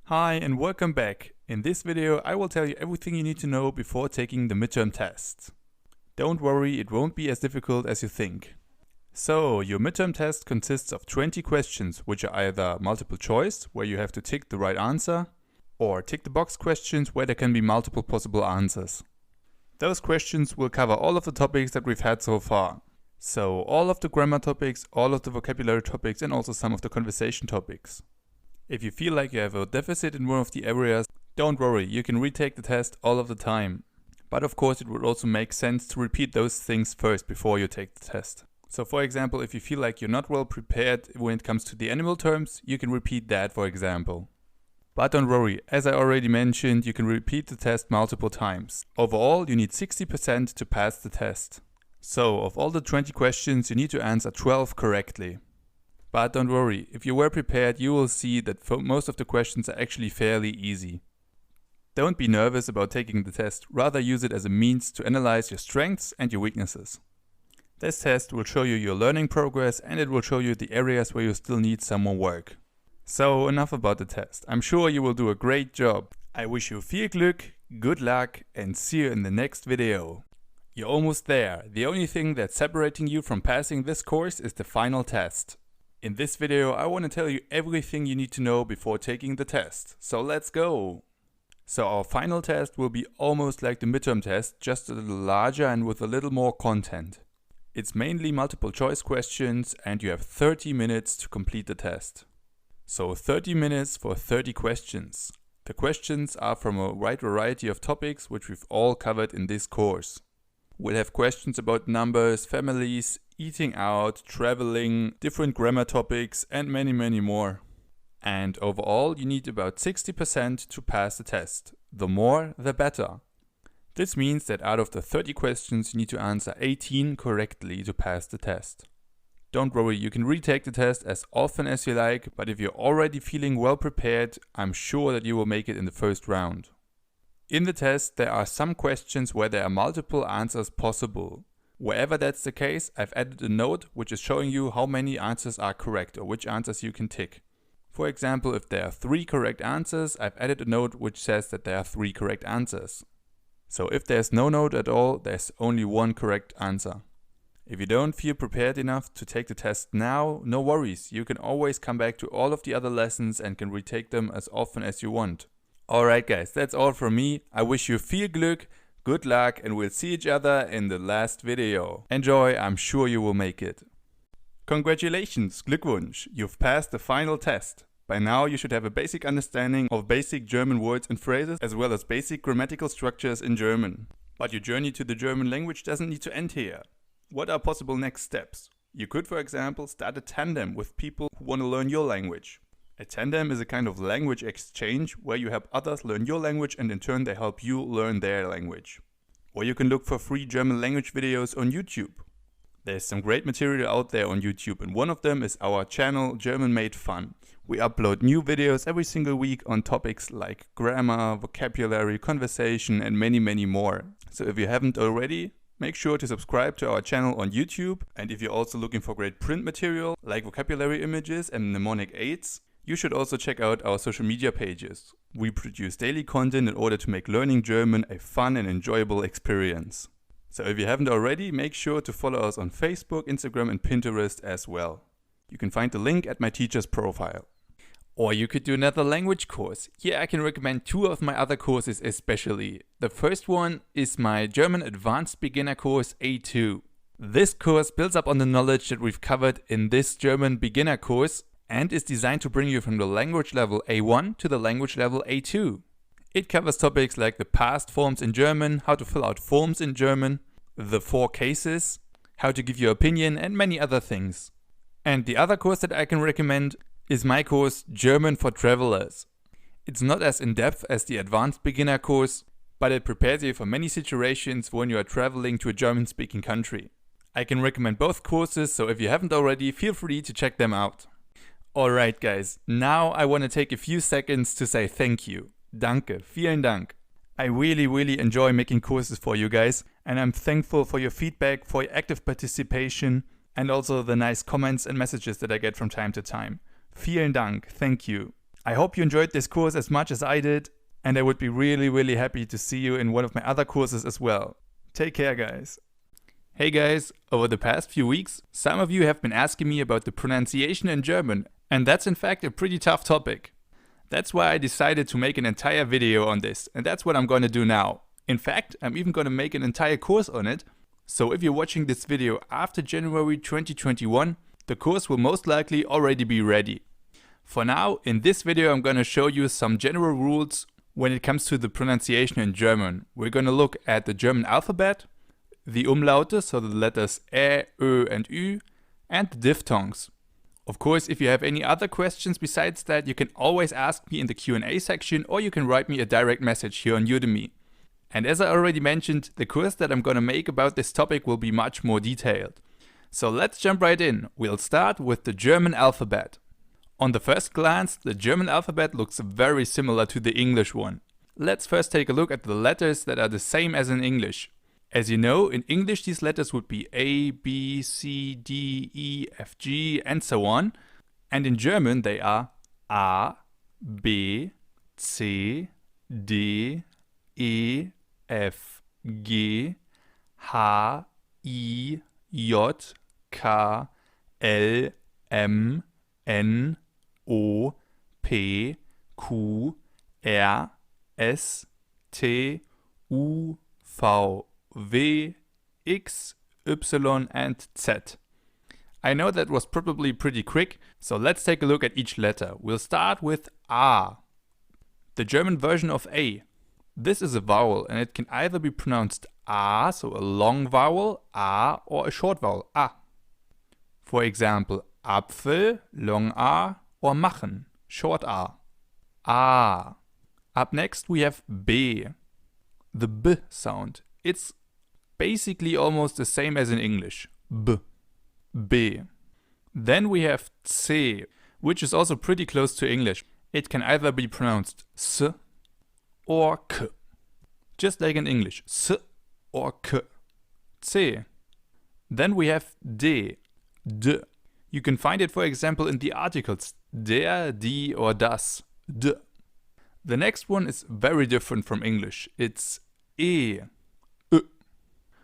Hi and welcome back. In this video I will tell you everything you need to know before taking the midterm test. Don't worry, it won't be as difficult as you think. So, your midterm test consists of 20 questions which are either multiple choice, where you have to tick the right answer, or tick the box questions where there can be multiple possible answers. Those questions will cover all of the topics that we've had so far. So, all of the grammar topics, all of the vocabulary topics, and also some of the conversation topics. If you feel like you have a deficit in one of the areas, don't worry, you can retake the test all of the time. But of course it would also make sense to repeat those things first before you take the test. So for example, if you feel like you're not well prepared when it comes to the animal terms, you can repeat that for example. But don't worry, as I already mentioned, you can repeat the test multiple times. Overall, you need 60% to pass the test. So of all the 20 questions, you need to answer 12 correctly. But don't worry, if you were prepared, you will see that most of the questions are actually fairly easy. Don't be nervous about taking the test, rather use it as a means to analyze your strengths and your weaknesses. This test will show you your learning progress and it will show you the areas where you still need some more work. So enough about the test. I'm sure you will do a great job. I wish you viel Glück, good luck and see you in the next video. You're almost there. The only thing that's separating you from passing this course is the final test. In this video I want to tell you everything you need to know before taking the test. So let's go! So our final test will be almost like the midterm test, just a little larger and with a little more content. It's mainly multiple choice questions and you have 30 minutes to complete the test. So 30 minutes for 30 questions. The questions are from a wide variety of topics which we've all covered in this course. We'll have questions about numbers, families, eating out, traveling, different grammar topics and many more. And overall you need about 60% to pass the test. The more, the better. This means that out of the 30 questions you need to answer 18 correctly to pass the test. Don't worry, you can retake the test as often as you like, but if you're already feeling well prepared, I'm sure that you will make it in the first round. In the test there are some questions where there are multiple answers possible. Wherever that's the case, I've added a note which is showing you how many answers are correct or which answers you can tick. For example, if there are 3 correct answers, I've added a note which says that there are 3 correct answers. So if there's no note at all, there's only 1 correct answer. If you don't feel prepared enough to take the test now, no worries, you can always come back to all of the other lessons and can retake them as often as you want. Alright guys, that's all from me. I wish you viel Glück, good luck and we'll see each other in the last video. Enjoy, I'm sure you will make it. Congratulations, Glückwunsch, you've passed the final test. By now you should have a basic understanding of basic German words and phrases as well as basic grammatical structures in German. But your journey to the German language doesn't need to end here. What are possible next steps? You could, for example, start a tandem with people who want to learn your language. A tandem is a kind of language exchange where you help others learn your language and in turn they help you learn their language. Or you can look for free German language videos on YouTube. There's some great material out there on YouTube and one of them is our channel German Made Fun. We upload new videos every single week on topics like grammar, vocabulary, conversation and many more. So if you haven't already, make sure to subscribe to our channel on YouTube, and if you're also looking for great print material like vocabulary images and mnemonic aids, you should also check out our social media pages. We produce daily content in order to make learning German a fun and enjoyable experience. So if you haven't already, make sure to follow us on Facebook, Instagram and Pinterest as well. You can find the link at my teacher's profile. Or you could do another language course. Here I can recommend 2 of my other courses especially. The first one is my German Advanced Beginner course A2. This course builds up on the knowledge that we've covered in this German beginner course and is designed to bring you from the language level A1 to the language level A2. It covers topics like the past forms in German, how to fill out forms in German, the 4 cases, how to give your opinion and many other things. And the other course that I can recommend is my course German for Travelers. It's not as in-depth as the Advanced Beginner course, but it prepares you for many situations when you are traveling to a German-speaking country. I can recommend both courses, so if you haven't already, feel free to check them out. Alright guys, now I want to take a few seconds to say thank you. Danke, vielen Dank. I really enjoy making courses for you guys and I'm thankful for your feedback, for your active participation and also the nice comments and messages that I get from time to time. Vielen Dank, thank you. I hope you enjoyed this course as much as I did, and I would be really happy to see you in one of my other courses as well. Take care, guys. Hey guys, over the past few weeks, some of you have been asking me about the pronunciation in German, and that's in fact a pretty tough topic. That's why I decided to make an entire video on this, and that's what I'm going to do now. In fact, I'm even going to make an entire course on it, so if you're watching this video after January 2021, the course will most likely already be ready. For now, in this video I'm going to show you some general rules when it comes to the pronunciation in German. We're going to look at the German alphabet, the umlaute, so the letters Ä, Ö and Ü, and the diphthongs. Of course, if you have any other questions besides that, you can always ask me in the Q&A section, or you can write me a direct message here on Udemy. And as I already mentioned, the course that I'm gonna make about this topic will be much more detailed. So let's jump right in. We'll start with the German alphabet. On the first glance, the German alphabet looks very similar to the English one. Let's first take a look at the letters that are the same as in English. As you know, in English these letters would be A, B, C, D, E, F, G and so on. And in German they are A, B, C, D, E, F, G, H, I, J, K, L, M, N, O, P, Q, R, S, T, U, V, W, X, Y and Z. I know that was probably pretty quick, so let's take a look at each letter. We'll start with A, the German version of A. This is a vowel and it can either be pronounced A, so a long vowel, A, or a short vowel, A. For example, Apfel, long A, or machen, short A. A. Up next we have B, the B sound. It's basically almost the same as in English, B, B. Then we have C, which is also pretty close to English. It can either be pronounced S or K, just like in English, S or K, C. Then we have D, D. You can find it, for example, in the articles der, die or das, D. The next one is very different from English. It's E, Ö.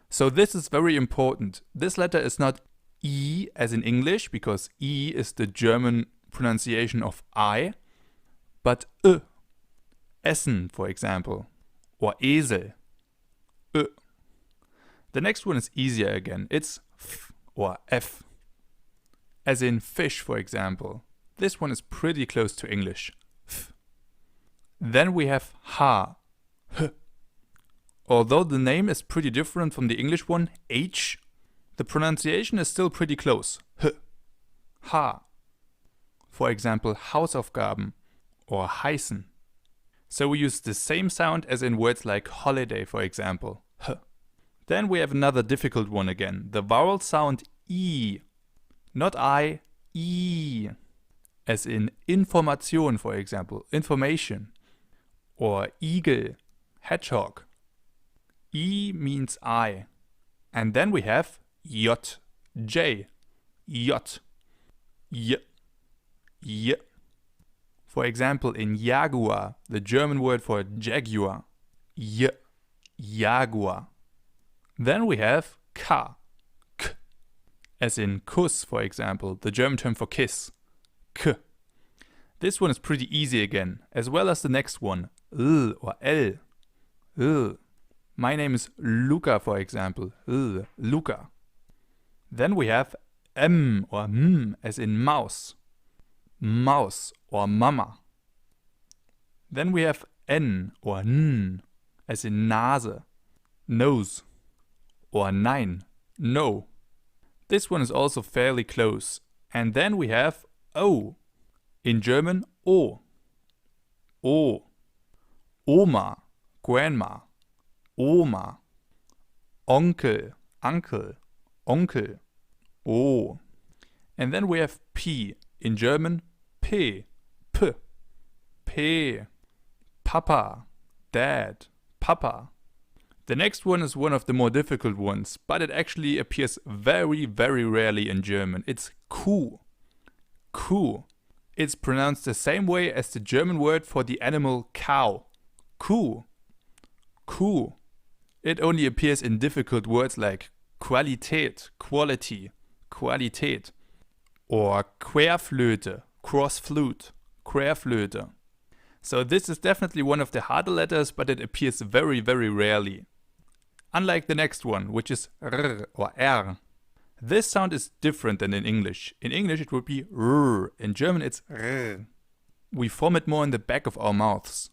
So this is very important. This letter is not E as in English, because E is the German pronunciation of I, but Ö. Essen, for example, or Esel, Ö. The next one is easier again. It's F or F, as in fish, for example. This one is pretty close to English, F. Then we have H, H. Although the name is pretty different from the English one, H, the pronunciation is still pretty close, H, H. For example, Hausaufgaben or heißen. So we use the same sound as in words like holiday, for example, H. Then we have another difficult one again, the vowel sound I, not I, I, as in Information, for example, information, or eagle, hedgehog. I means I. And then we have J, J, J, J, J. For example, in Jaguar, the German word for jaguar, J, Jaguar. Then we have K, K, as in Kuss, for example, the German term for kiss, K. This one is pretty easy again, as well as the next one, L or L, L. My name is Luca, for example, L, Luca. Then we have M or M, as in mouse, mouse or mama. Then we have N or N, as in Nase, nose, or Nein, no. This one is also fairly close. And then we have O, in German O, O, Oma, grandma, Oma, Onkel, uncle, Onkel, O. And then we have P, in German P, P, P, Papa, Dad, Papa. The next one is one of the more difficult ones, but it actually appears very rarely in German. It's Q, Q. It's pronounced the same way as the German word for the animal cow. Kuh. Kuh. It only appears in difficult words like Qualität, quality, Qualität. Or Querflöte, cross flute, Querflöte. So this is definitely one of the harder letters, but it appears very, very rarely. Unlike the next one, which is R or R. This sound is different than in English. In English it would be R. In German it's R. We form it more in the back of our mouths.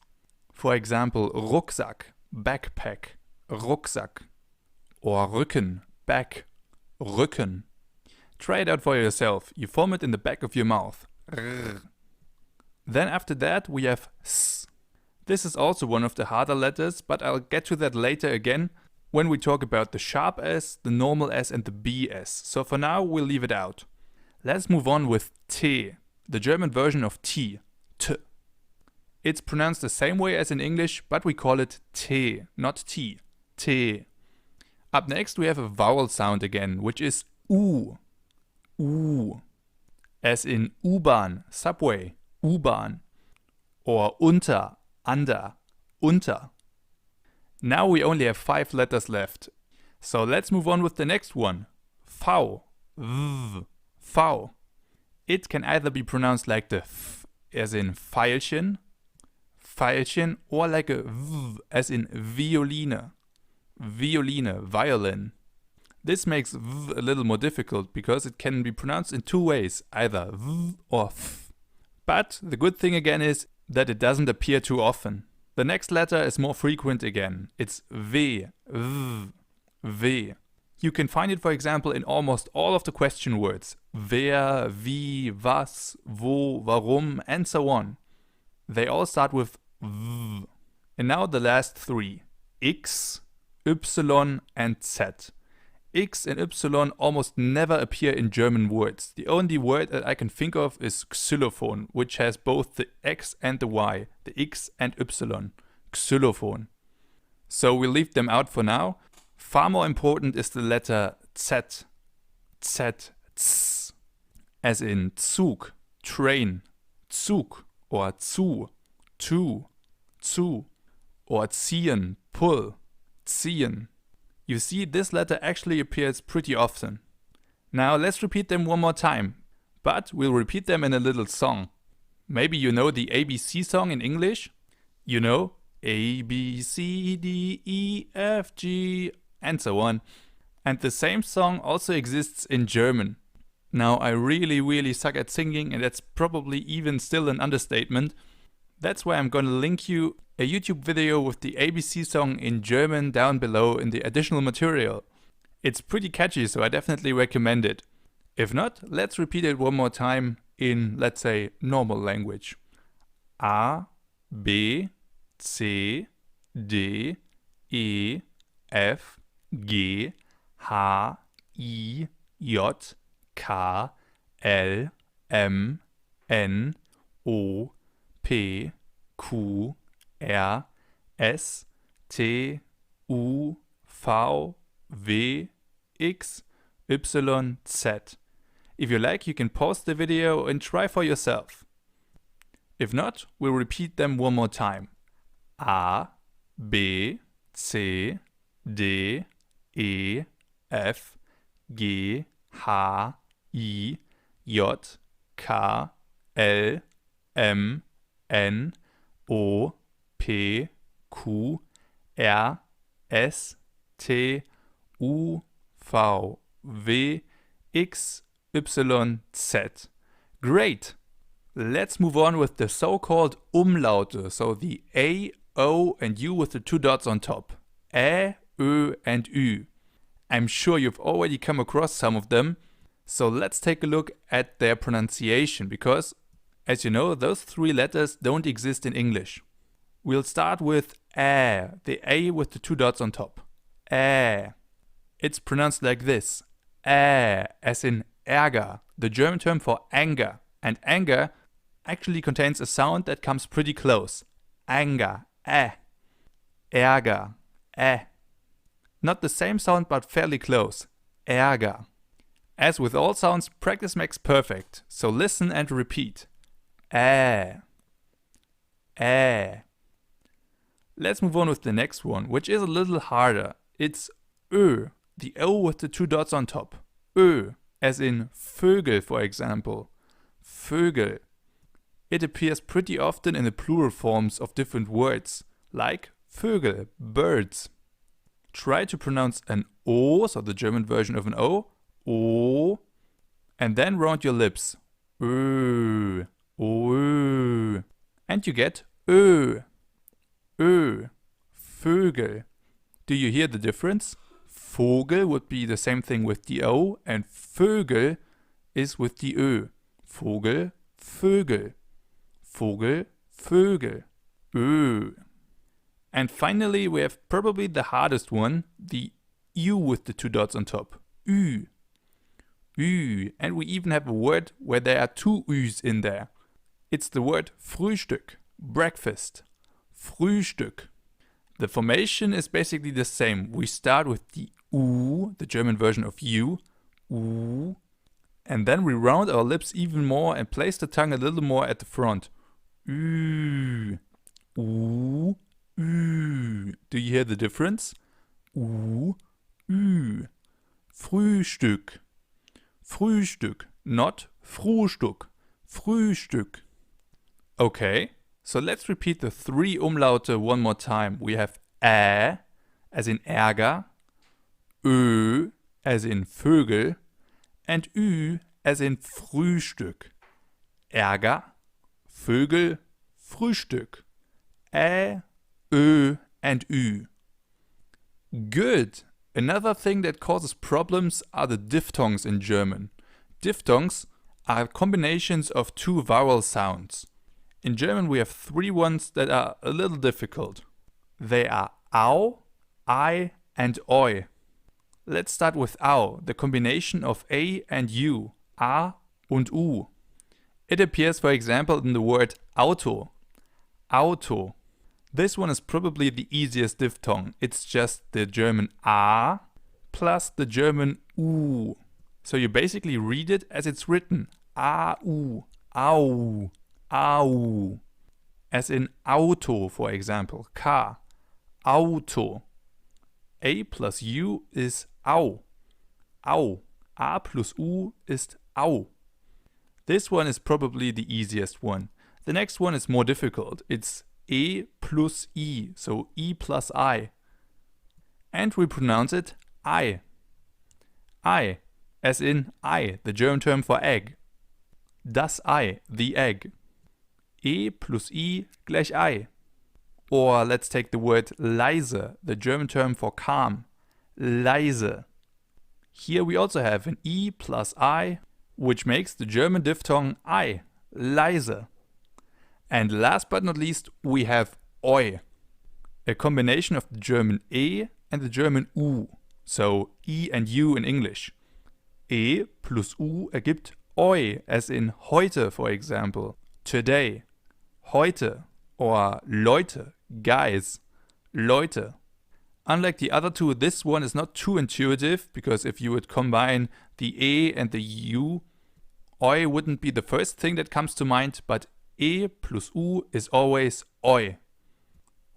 For example, Rucksack, backpack, Rucksack. Or Rücken, back, Rücken. Try it out for yourself. You form it in the back of your mouth. R. Then after that we have S. This is also one of the harder letters, but I'll get to that later again when we talk about the sharp S, the normal S and the BS. So for now we'll leave it out. Let's move on with T, the German version of T. T. It's pronounced the same way as in English, but we call it T, not T. T. Up next we have a vowel sound again, which is U. U. As in U-Bahn, subway, U-Bahn. Or unter, under, unter. Now we only have 5 letters left. So let's move on with the next one. V. V. V. It can either be pronounced like the F as in Veilchen, Veilchen, or like a V as in Violine, Violine, violin. This makes V a little more difficult because it can be pronounced in 2 ways, either V or F. But the good thing again is that it doesn't appear too often. The next letter is more frequent again. It's V, V, V. You can find it, for example, in almost all of the question words. Wer, wie, was, wo, warum, and so on. They all start with V. And now the last 3. X, Y, and Z. X and Y almost never appear in German words. The only word that I can think of is xylophone, which has both the X and the Y, the X and Y. Xylophone. So we'll leave them out for now. Far more important is the letter Z. Z, Z. As in Zug, train, Zug, or zu, zu. Or ziehen, pull, ziehen. You see, this letter actually appears pretty often. Now let's repeat them one more time, but we'll repeat them in a little song. Maybe you know the ABC song in English? You know, A, B, C, D, E, F, G, and so on. And the same song also exists in German. Now I really suck at singing, and that's probably even still an understatement. That's why I'm gonna link you a YouTube video with the ABC song in German down below in the additional material. It's pretty catchy, so I definitely recommend it. If not, let's repeat it one more time in, let's say, normal language. A, B, C, D, E, F, G, H, I, J, K, L, M, N, O, P, Q, R, S, T, U, V, W, X, Y, Z. If you like, you can pause the video and try for yourself. If not, we'll repeat them one more time. A, B, C, D, E, F, G, H, I, J, K, L, M, N, O, P, Q, R, S, T, U, V, W, X, Y, Z. Great! Let's move on with the so-called Umlaute, so the A, O and U with the 2 dots on top. Ä, Ö and Ü. I'm sure you've already come across some of them, so let's take a look at their pronunciation because, as you know, those 3 letters don't exist in English. We'll start with Ä, the A with the 2 dots on top. Ä. It's pronounced like this. Ä, as in Ärger, the German term for anger. And anger actually contains a sound that comes pretty close. Anger, Ä. Ärger, Ä. Not the same sound but fairly close. Ärger. As with all sounds, practice makes perfect. So listen and repeat. Let's move on with the next one, which is a little harder. It's Ö, the O with the two dots on top. Ö, as in Vögel, for example. Vögel. It appears pretty often in the plural forms of different words, like Vögel, birds. Try to pronounce an O, so the German version of an O, and then round your lips. Ö, Ö. And you get Ö, Vögel. Do you hear the difference? Vogel would be the same thing with the O, and Vögel is with the Ö. Vogel, Vögel. Vogel, Vögel. Ö. And finally, we have probably the hardest one, the U with the two dots on top. Ü. Ü. And we even have a word where there are two Ü's in there. It's the word Frühstück, breakfast. Frühstück. The formation is basically the same. We start with the U, the German version of U, U, and then we round our lips even more and place the tongue a little more at the front. Ü, U, Ü. Do you hear the difference? U, Ü. Frühstück. Frühstück, not Frühstück. Frühstück. Okay, so let's repeat the three Umlaute one more time. We have Ä, as in Ärger, Ö, as in Vögel, and Ü, as in Frühstück. Ärger, Vögel, Frühstück. Ä, Ö, and Ü. Good. Another thing that causes problems are the diphthongs in German. Diphthongs are combinations of two vowel sounds. In German we have three ones that are a little difficult. They are Au, I, and Oi. Let's start with Au, the combination of A and U, A und U. It appears, for example, in the word Auto. Auto. This one is probably the easiest diphthong. It's just the German A plus the German U. So you basically read it as it's written. A-U, Au, Au. As in Auto, for example. K, Auto. A plus U is Au. Au. A plus U ist Au. This one is probably the easiest one. The next one is more difficult. It's E plus I, so E plus I. And we pronounce it I. I, as in I, the German term for egg. Das Ei, the egg. E plus I gleich Ei. Or let's take the word leise, the German term for calm. Leise. Here we also have an E plus I, which makes the German diphthong I, leise. And last but not least, we have Oi, a combination of the German E and the German U, so E and U in English. E plus U ergibt Oi, as in heute, for example, today, heute, or Leute, guys, Leute. Unlike the other two, this one is not too intuitive, because if you would combine the E and the U, Oi wouldn't be the first thing that comes to mind, but E plus U is always Oi.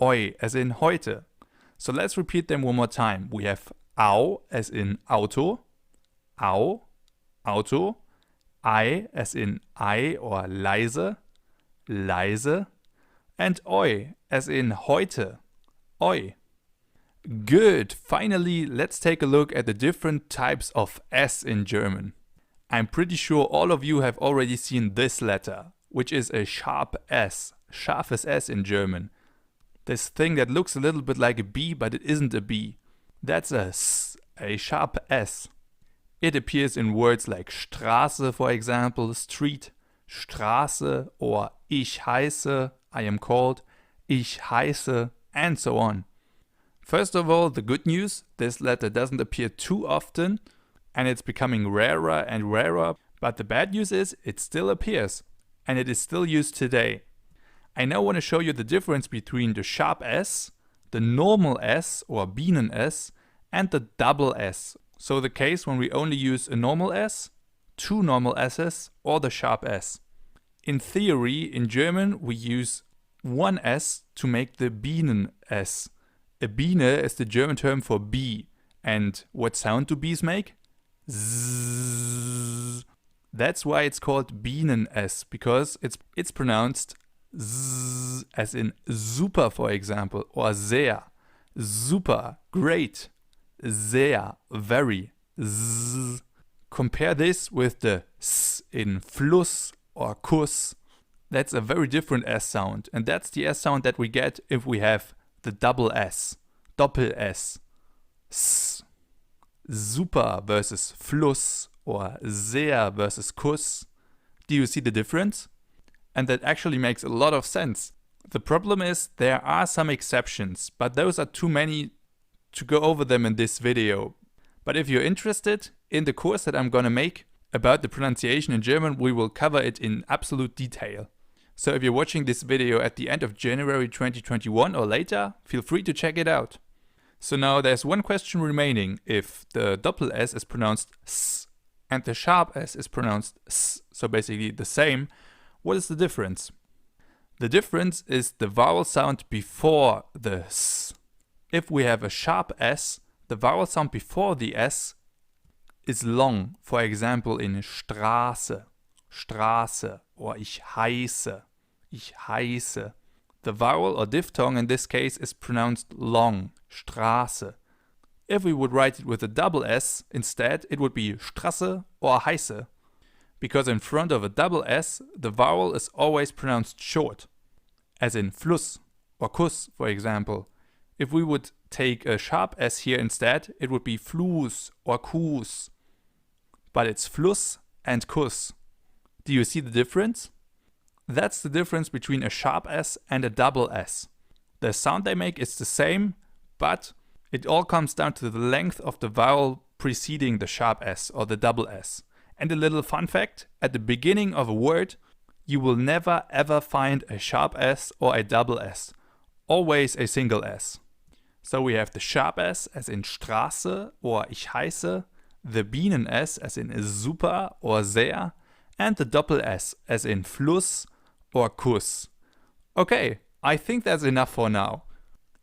Oi, as in heute. So let's repeat them one more time. We have Au, as in Auto. Au, Auto. I, as in I or leise. Leise. And Oi, as in heute. Oi. Good. Finally, let's take a look at the different types of S in German. I'm pretty sure all of you have already seen this letter, which is a sharp S, scharfes S in German. This thing that looks a little bit like a B, but it isn't a B. That's a S, a sharp S. It appears in words like Straße, for example, street, Straße, or ich heiße, I am called, ich heiße, and so on. First of all, the good news, this letter doesn't appear too often, and it's becoming rarer and rarer, but the bad news is it still appears. And it is still used today. I now want to show you the difference between the sharp S, the normal S or Bienen S, and the double S. So the case when we only use a normal S, two normal S's, or the sharp S. In theory, in German, we use one S to make the Bienen S. A Biene is the German term for bee. And what sound do bees make? Zzz. That's why it's called Bienen S, because it's pronounced Z, as in super, for example, or sehr. Super, great. Sehr, very. Z. Compare this with the S in Fluss or Kuss. That's a very different S sound, and that's the S sound that we get if we have the double S, Doppel S. S. Super versus Fluss or sehr versus Kuss. Do you see the difference? And that actually makes a lot of sense. The problem is there are some exceptions, but those are too many to go over them in this video. But if you're interested in the course that I'm gonna make about the pronunciation in German, we will cover it in absolute detail. So if you're watching this video at the end of January 2021 or later, feel free to check it out. So now there's one question remaining. If the Doppel S is pronounced S and the sharp S is pronounced S, so basically the same, what is the difference? The difference is the vowel sound before the S. If we have a sharp S, the vowel sound before the S is long. For example, in Straße, Straße, or ich heiße, ich heiße. The vowel or diphthong in this case is pronounced long, Straße. If we would write it with a double S instead, it would be Straße or heiße. Because in front of a double S, the vowel is always pronounced short, as in Fluss or Kuss, for example. If we would take a sharp S here instead, it would be Fluss or Kuss. But it's Fluss and Kuss. Do you see the difference? That's the difference between a sharp S and a double S. The sound they make is the same, but it all comes down to the length of the vowel preceding the sharp S or the double S. And a little fun fact, at the beginning of a word, you will never ever find a sharp S or a double S. Always a single S. So we have the sharp S as in Straße or ich heiße, the Bienen S as in super or sehr, and the Doppel S as in Fluss or Kuss. Okay, I think that's enough for now.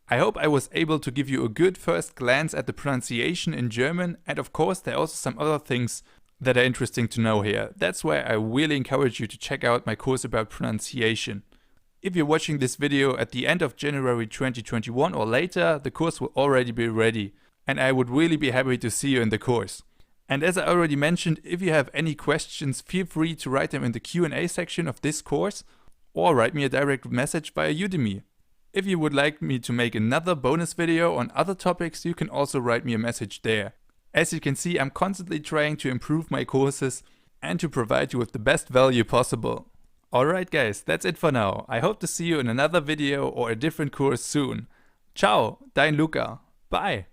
I hope I was able to give you a good first glance at the pronunciation in German, and of course there are also some other things that are interesting to know here. That's why I really encourage you to check out my course about pronunciation. If you're watching this video at the end of January 2021 or later, the course will already be ready, and I would really be happy to see you in the course. And as I already mentioned, if you have any questions, feel free to write them in the Q&A section of this course, or write me a direct message via Udemy. If you would like me to make another bonus video on other topics, you can also write me a message there. As you can see, I'm constantly trying to improve my courses and to provide you with the best value possible. Alright guys, that's it for now. I hope to see you in another video or a different course soon. Ciao, dein Luca. Bye.